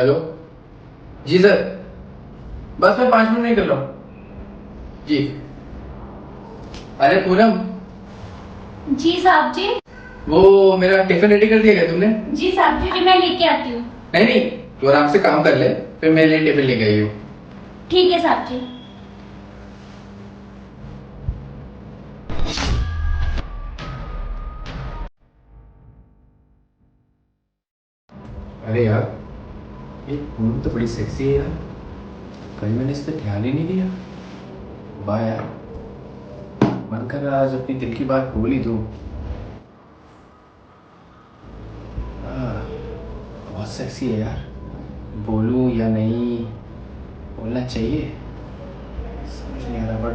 Hello. जी sir, बस मैं 5 minute में निकल रहा हूँ जी। अरे पूनम, जी साहब जी। वो मेरा टिफिन रेडी कर दिया क्या तुमने? जी साहब जी, मैं लेके आती हूँ। नहीं नहीं, तू आराम से काम कर ले, फिर मेरे लिए टिफिन लेके आई हो। ठीक है साहब जी। अरे यार, ये पूनम तो बड़ी सेक्सी है यार। कहीं मैंने इस पर ध्यान ही नहीं दिया। वाह यार, मन कर रहा आज अपनी दिल की बात बोल ही दूँ। बहुत सेक्सी है यार। बोलूँ या नहीं, बोलना चाहिए, समझ नहीं आ रहा, बट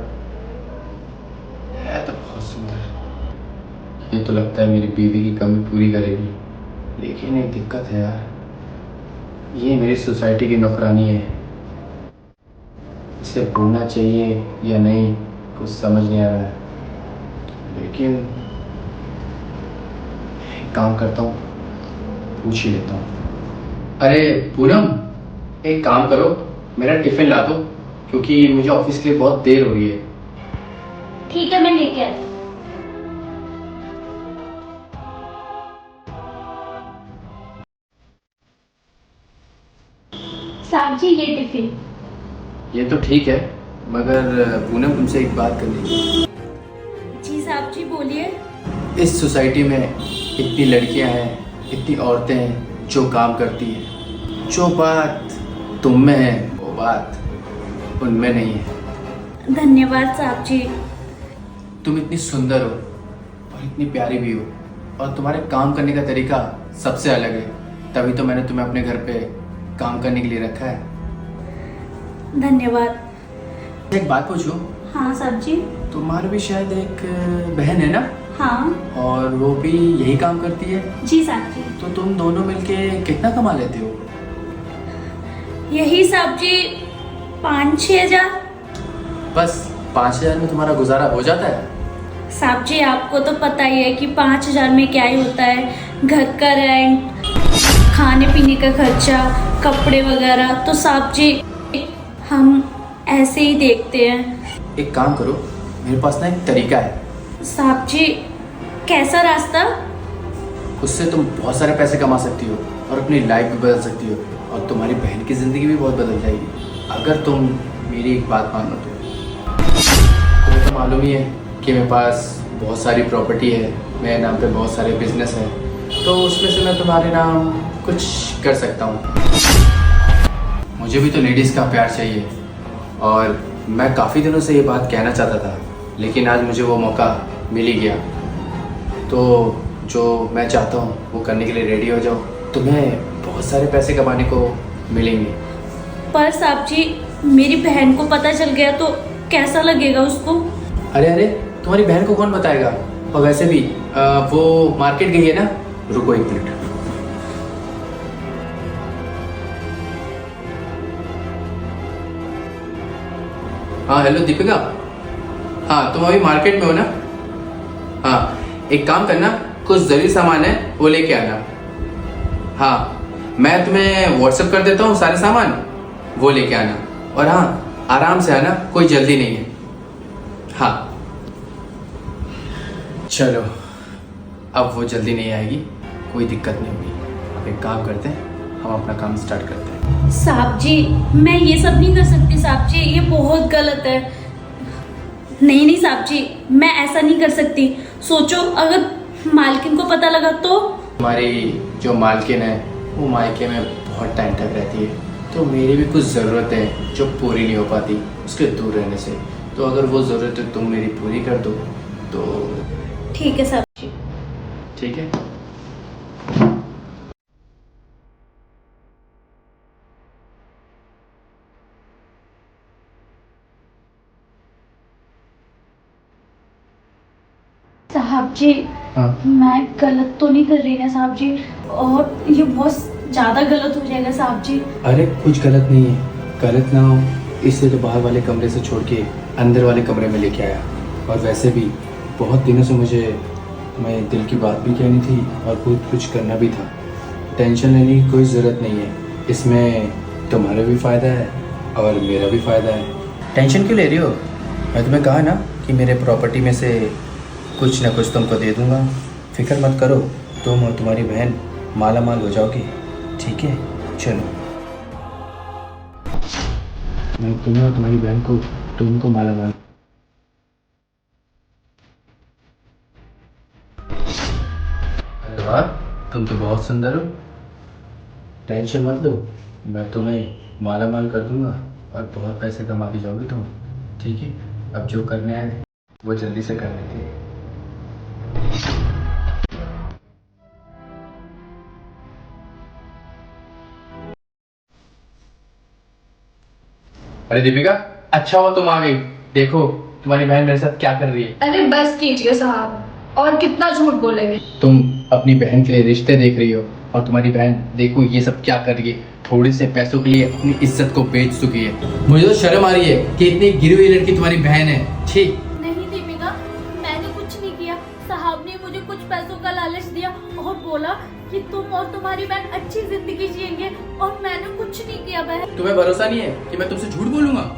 है तो बहुत सुंदर। ये तो लगता है मेरी बीवी की कमी पूरी करेगी। लेकिन एक दिक्कत है यार, ये मेरी सोसाइटी की नौकरानी है। इसे बोलना चाहिए या नहीं, कुछ समझ नहीं आ रहा है। लेकिन एक काम करता हूँ, पूछ ही लेता हूँ। अरे पूनम, एक काम करो, मेरा टिफिन ला दो, क्योंकि मुझे ऑफिस के लिए बहुत देर हो रही है। ठीक है, मैं लेके आती हूँ। साहब जी, ये टिफिन। ये तो ठीक है, मगर पूनम तुमसे एक बात करनी थी। जी साहब जी, बोलिए। इस सोसाइटी में इतनी लड़कियां हैं, इतनी औरतें हैं जो काम करती हैं। जो बात तुम में है वो बात उनमें नहीं है। धन्यवाद साहब जी। तुम इतनी सुंदर हो और इतनी प्यारी भी हो, और तुम्हारे काम करने का तरीका सबसे अलग है। तभी तो मैंने तुम्हें अपने घर पे काम करने के लिए रखा है। धन्यवाद। एक बात पूछूं? हाँ साहब जी। तुम्हारी भी शायद एक बहन है ना? हाँ। और वो भी यही काम करती है? जी साहब जी। तो तुम दोनों मिलके कितना कमा लेते हो? यही साहब जी 5-6 हजार। बस 5,000 में तुम्हारा गुजारा हो जाता है? साहब जी, आपको तो पता ही है कि 5 हजार में क्या ही होता है। घर का रेंट, खाने पीने का खर्चा, कपड़े वगैरह। तो साहब जी, हम ऐसे ही देखते हैं। एक काम करो, मेरे पास ना एक तरीका है। साहब जी, कैसा रास्ता? उससे तुम बहुत सारे पैसे कमा सकती हो और अपनी लाइफ भी बदल सकती हो, और तुम्हारी बहन की ज़िंदगी भी बहुत बदल जाएगी अगर तुम मेरी एक बात मानो तो। तुम्हें तो मालूम ही है कि मेरे पास बहुत सारी प्रॉपर्टी है, मेरे नाम पे बहुत सारे बिजनेस हैं, तो उसमें से मैं तुम्हारे नाम कुछ कर सकता हूँ। मुझे भी तो लेडीज़ का प्यार चाहिए, और मैं काफ़ी दिनों से ये बात कहना चाहता था, लेकिन आज मुझे वो मौका मिल ही गया। तो जो मैं चाहता हूँ वो करने के लिए रेडी हो जाओ, तुम्हें बहुत सारे पैसे कमाने को मिलेंगे। पर साहब जी, मेरी बहन को पता चल गया तो कैसा लगेगा उसको? अरे अरे, तुम्हारी बहन को कौन बताएगा? और वैसे भी वो मार्केट गई है ना। रुको एक मिनट। हाँ हेलो दीपिका। हाँ तुम अभी मार्केट में हो ना? हाँ, एक काम करना, कुछ ज़रूरी सामान है वो लेके आना। हाँ, मैं तुम्हें व्हाट्सएप कर देता हूँ सारे सामान, वो लेके आना। और हाँ, आराम से आना, कोई जल्दी नहीं है। हाँ चलो, अब वो जल्दी नहीं आएगी, कोई दिक्कत नहीं होगी। अब एक काम करते हैं, हम अपना काम स्टार्ट करते हैं। साहब जी, मैं ये सब नहीं कर सकती साहब जी, ये बहुत गलत है। नहीं नहीं साहब जी, मैं ऐसा नहीं कर सकती। सोचो, अगर मालकिन को पता लगा तो? हमारी जो मालकिन है वो मायके में बहुत टाइम तक रहती है, तो मेरी भी कुछ ज़रूरतें हैं जो पूरी नहीं हो पाती उसके दूर रहने से। तो अगर वो ज़रूरतें तुम मेरी पूरी कर दो तो ठीक है साहब जी। ठीक है। साहब जी, हाँ मैं गलत तो नहीं कर रही ना साहब जी? और ये बहुत ज़्यादा गलत हो जाएगा साहब जी। अरे कुछ गलत नहीं है, गलत ना हो इसलिए तो बाहर वाले कमरे से छोड़ के अंदर वाले कमरे में लेके आया। और वैसे भी बहुत दिनों से मुझे मैं दिल की बात भी कहनी थी और कुछ करना भी था। टेंशन लेने की कोई ज़रूरत नहीं है, इसमें तुम्हारा भी फ़ायदा है और मेरा भी फ़ायदा है। टेंशन क्यों ले रही हो? मैं तुम्हें कहा ना कि मेरे प्रॉपर्टी में से कुछ ना कुछ तुमको दे दूंगा। फिक्र मत करो, तुम और तुम्हारी बहन माला माल हो जाओगी। ठीक है, चलो। मैं तुम्हें और तुम्हारी बहन को तुमको माला माल। अरे वाह, तुम तो बहुत सुंदर हो। टेंशन मत लो, मैं तुम्हें माला माल कर दूंगा और बहुत पैसे कमा के जाओगे तुम। ठीक है, अब जो करने आए वो जल्दी से कर लेते हैं। अरे दीपिका, अच्छा हुआ तुम आ गई। देखो तुम्हारी बहन मेरे साथ क्या कर रही है। अरे बस कीजिए साहब, और कितना झूठ बोलेंगे। तुम अपनी बहन के लिए रिश्ते देख रही हो और तुम्हारी बहन देखो ये सब क्या कर रही है। थोड़े से पैसों के लिए अपनी इज्जत को बेच चुकी है। मुझे तो शर्म आ रही है कि इतनी गिरी हुई लड़की तुम्हारी बहन है। ठीक नहीं दीपिका, मैंने कुछ नहीं किया। साहब ने मुझे कुछ पैसों का लालच दिया और बोला कि तुम और तुम्हारी बहन अच्छी जिंदगी जिएंगे, और मैंने कुछ नहीं किया बहन। तुम्हें भरोसा नहीं है कि मैं तुमसे झूठ बोलूंगा?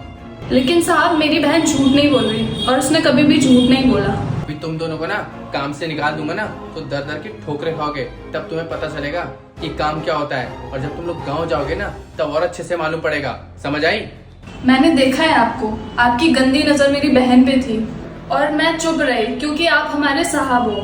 लेकिन साहब मेरी बहन झूठ नहीं बोल रही, और उसने कभी भी झूठ नहीं बोला। अभी तुम दोनों को ना काम से निकाल दूंगा ना, तो दर दर की ठोकरें खाओगे। तब तुम्हें पता चलेगा कि काम क्या होता है, और जब तुम लोग गाँव जाओगे ना तब और अच्छे से मालूम पड़ेगा। समझ आई? मैंने देखा है आपको, आपकी गंदी नजर मेरी बहन पे थी और मैं चुप रही क्योंकि आप हमारे साहब हो।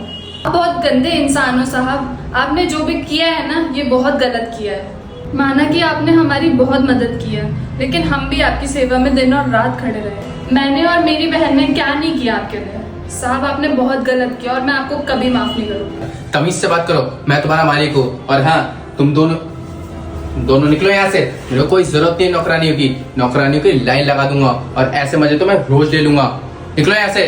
आप बहुत गंदे इंसान हो साहब। आपने जो भी किया है ना, ये बहुत गलत किया है। माना कि आपने हमारी बहुत मदद की है, लेकिन हम भी आपकी सेवा में दिन और रात खड़े रहे। मैंने और मेरी बहन ने क्या नहीं किया आपके लिए। साहब आपने बहुत गलत किया और मैं आपको कभी माफ नहीं करूँगा। तमीज से बात करो, मैं तुम्हारा मालिक हूँ। और हाँ, तुम दोनों निकलो यहाँ से। मेरे को कोई जरूरत नहीं नौकरानियों की। नौकरानियों की लाइन लगा दूंगा और ऐसे मजे तो मैं रोज ले लूंगा। निकलो यहाँ से।